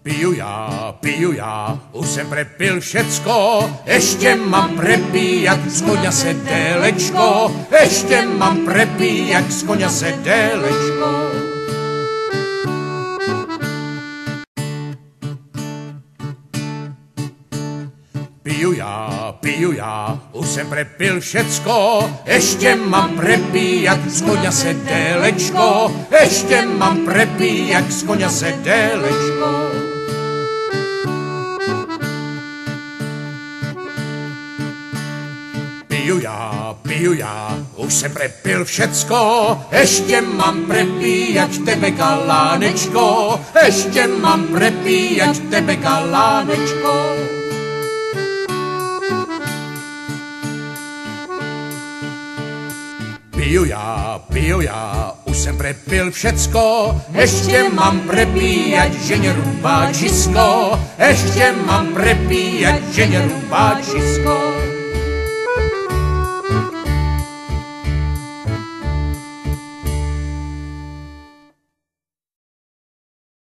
Piju já, už jsem prepil všecko, ještě mám prepíjak z koňa sedélečko, ještě mám prepíjak z koňa sedélečko. Piju já, už jsem prepil všecko, ještě mám prepíjak z koňa sedélečko, ještě mám prepíjak z koňa sedélečko. Piju já, už jsem prepil všecko, ještě mám prepíjak tebe kalánečko, ještě mám prepíjak tebe kalánečko. Piju já, už jsem prepil všecko, ještě mám prepíjať ženě rubáčisko, ještě mám prepíjať ženě rubáčisko.